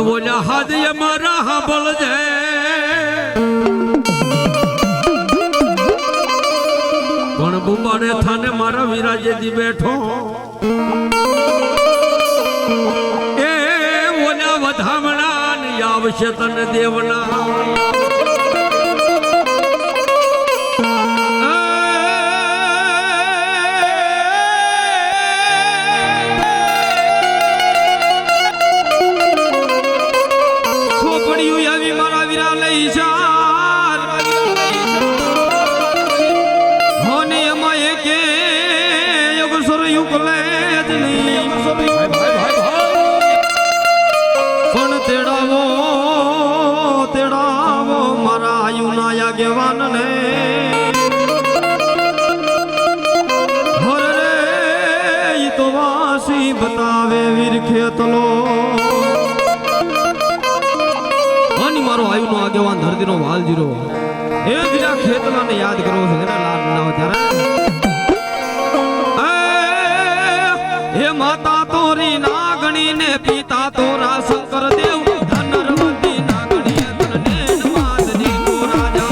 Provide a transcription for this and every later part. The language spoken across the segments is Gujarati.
બોલ્યા હાથ મારા હાંભળ છે પણ બુબાડે થાને મારા વિરાજેથી બેઠો એ ઓલા વધામણા ને આવશે તને દેવના बतावे वीर खेतलो आणि मारो आयु नो આગેવાન ધરતી નો વાલજીરો એ બીજા ખેતલા ને યાદ કરો છે એના લાડ ના ત્યારે હે માતા તોરી નાગણી ને પિતા તોરા શંકર દેવ ધનરવતી નાગણી તને નમાદની નો રાજા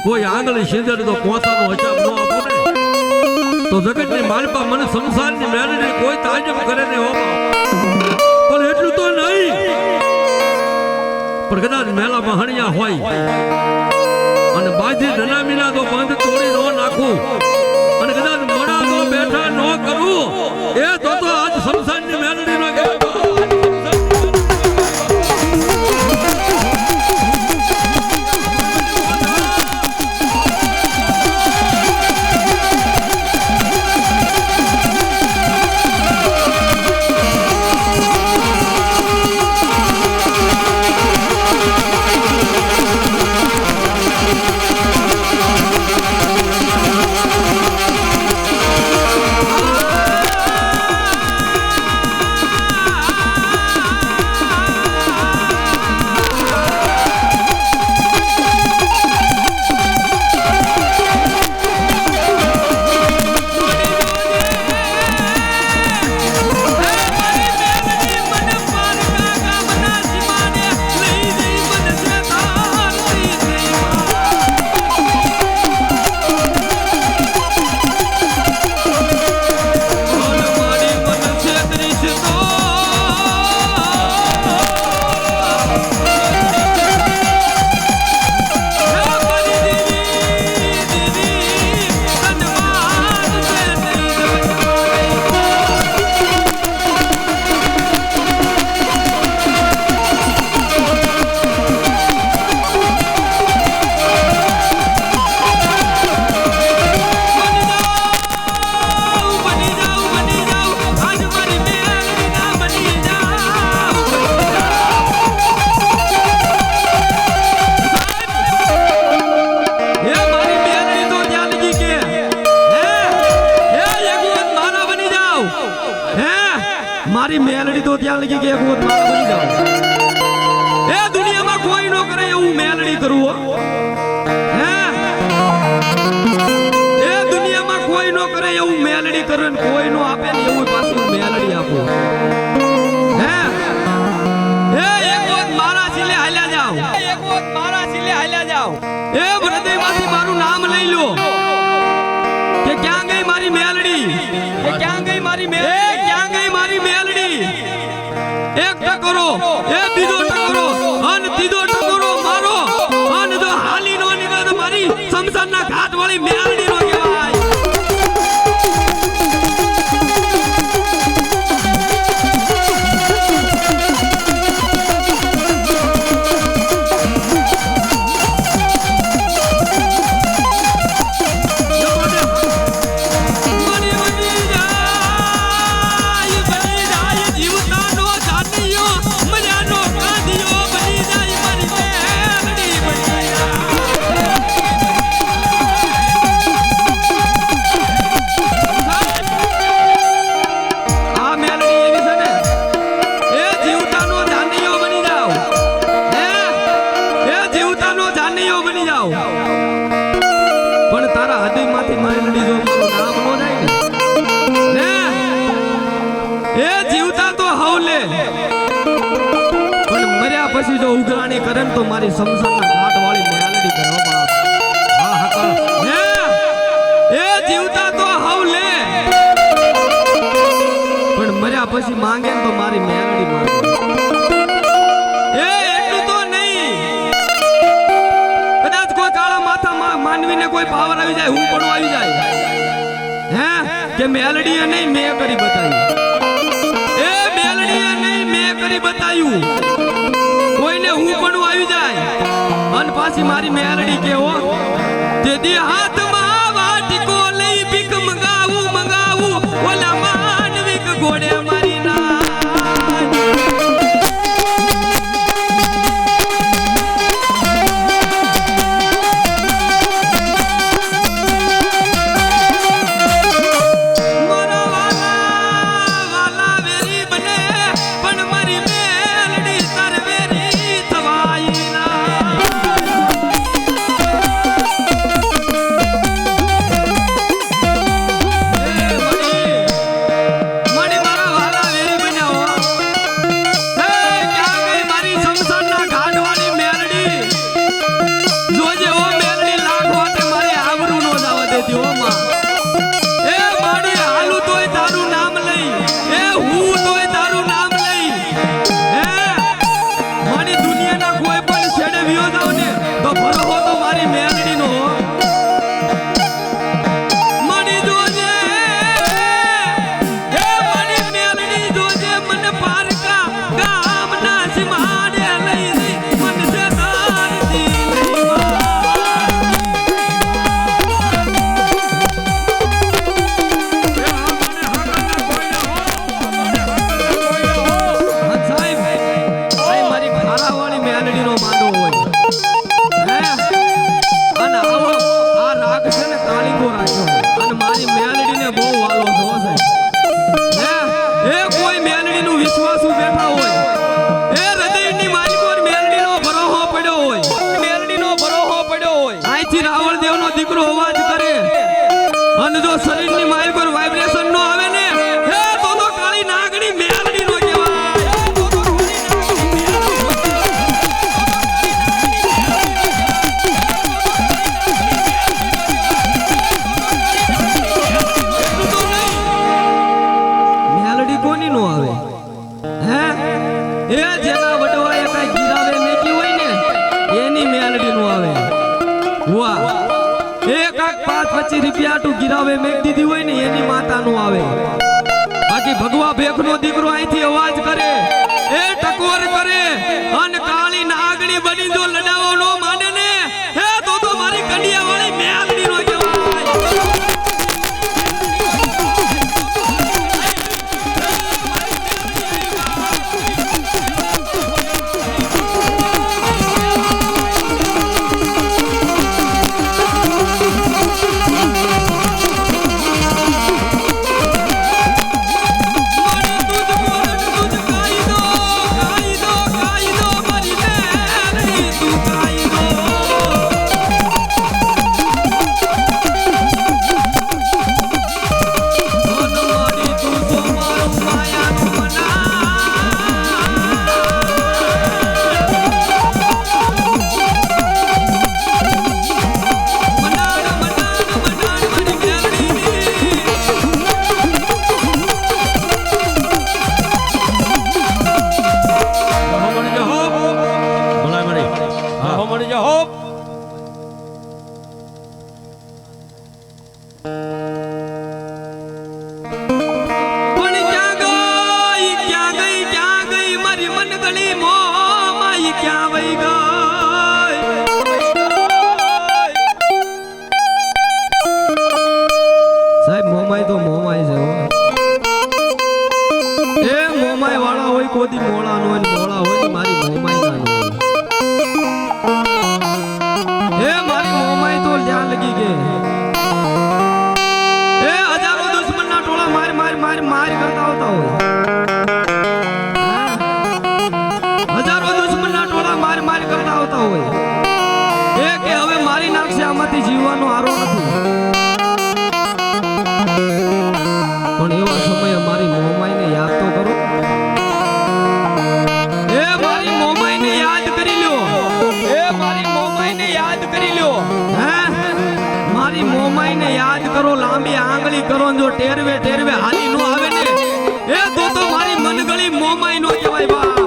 કોઈ આંગળી સિંદર તો કોસાનો હજાબ ન આપો ને તો જગતની માલપા મને સંસારની મેલડી કોઈ તાજબ કરે ને હો પણ એટલું તો નહીં પણ કદાચ મેલામાં હણિયા હોય અને બાજી નનામીના તો બંધ તોડી ન નાખું અને કદાચ મણા તો બેઠા ન કરું એ તો આજ સંસારની મેલડી નો કે ત્યાં લગી કે એક વખત મારા બની જાવ એ દુનિયામાં કોઈ નો કરે એવું મેલડી કરવું હે એ દુનિયામાં કોઈ નો કરે એવું મેલડી કરે ને કોઈ નો આપે ને એવું પાછું મેલડી આપો હે એ એક વખત મારા સિલે હાલ્યા જાવ એક વખત મારા સિલે હાલ્યા જાવ એ હૃદયમાંથી મારું નામ લઈ લો કે ક્યાં ગઈ મારી મેલડી કે ક્યાં ગઈ મારી મેલડી ક્યાં ગઈ મારી મેલડી એક ટકોરો એ બીજો ટકોરો અને ત્રીજો ટકોરો મારો અને જો હાલી નો નીકળે તો મારી શમશાનના ઘાટ વાળી મેલડી નો કહેવાય પછી જો ઉઘરાણી કરે તો મારી શમશાનના ઘાટ વાળી મેલડી કરો બાપ હા હા હે એ જીવતા તો હવ લે પણ મર્યા પછી માંગે તો મારી મેલડી માંગે એ એટલું તો નહીં કદાચ કોઈ કાળા માથા માનવીને કોઈ પાવર આવી જાય હું પણ આવી જાય હે કે મેલડીએ નહીં મેં કરી બતાવ્યું એ મેલડીએ નહીં મેં કરી બતાવ્યું કોઈને હું પણ આવી જાય અને પાછી મારી મેલડી કેવો તેથી હાથમાં વાટકો લઈ ભીખ મંગાવું ઓલા માનવિક ઘોડે મારી ના દીકરો અવાજ કરે અને જો શરીરની માય પર વાઇબ્રેશન નો આવે ને હે તો કાળી નાગણી મેલડી નો કહેવાય મેલડી કોની નો આવે હે એ જેના વડવાએ કઈ ગીરાવે મેકી હોય ને એની મેલડી નો આવે વાહ એક આક 5-25 રૂપિયા ટુ ગિરાવે મેક દીધી હોય ને એની માતા નું આવે બાકી ભગવા ભેખ નો દીકરો અહીંથી અવાજ કરે એ ટકોર કરે અને કાળી નાગણી બની જો લડાવો નો માને ને હે તો મારી કંડિયા વાળી મેલડી નો કહેવાય દૂધ મળી જાઓ મારી મન ગળી મો માઈ ક્યાં વઈ ગઈ સાહેબ મોમાઈ તો મોમાઈ છે એ મોમાઈ વાળા હોય કોદી મોળા નો હોય મોળા હોય ને મારી મોમાઈ ના નો હોય એ મારી મોમાઈ તો લ્યા લગી ગઈ એ હજારો દુશ્મન ના ટોળા માર માર માર માર કરતા આવતા હોય હજારો દુશ્મન ના ટોળા માર માર કરતા આવતા હોય એ કે હવે મારી નાખશે આમાંથી જીવવાનો આરો નથી પણ એવા સમયે મારી મોમાઈને યાદ તો કરો એ મારી મોમાઈને યાદ કરી લ્યો એ મારી મોમાઈને યાદ કરી લ્યો હે મારી મોમાઈને યાદ કરો લાંબી આંગળી કરો જો ટેરવે ટેરવે હાલી નો આવે ને એ તો મારી મનગળી મોમાઈ નો કહેવાય બા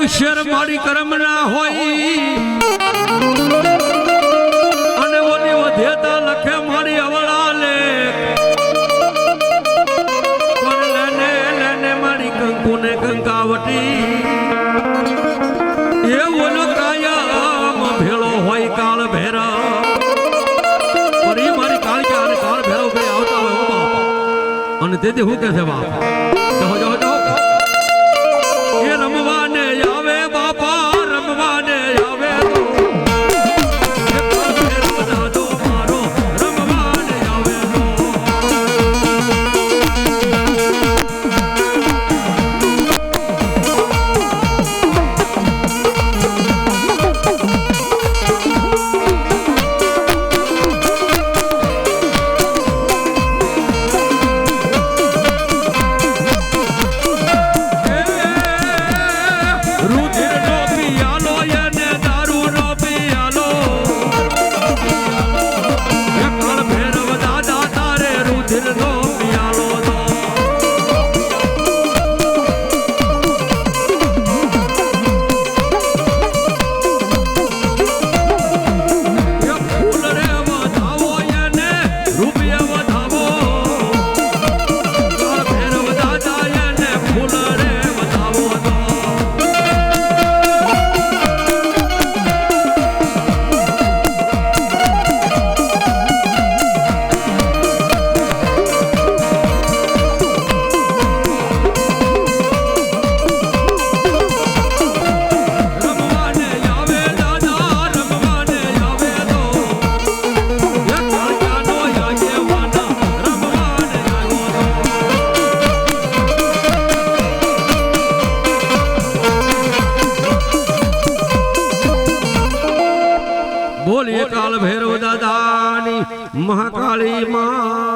શેર મારી કરમ ના હોય અને ઓની વધેતા લખે મારી અવળા લે પણ લેને લેને મારી કંકુ ને કંકાવટી એ ઓલો કાયમ ભેળો હોય કાળ ભેરા પરી મારી કાળિયા અને કાળ ભેરવ બે આવતા હોય ઓ બાપ અને તેથી હું કે છે બાપ જો જો જો એ રમવાને આવે બાપા રમવાને આવે તો મારો રમવાને આવે બોલીએ કાળ ભૈરવ દાદાની મહાકાળી માં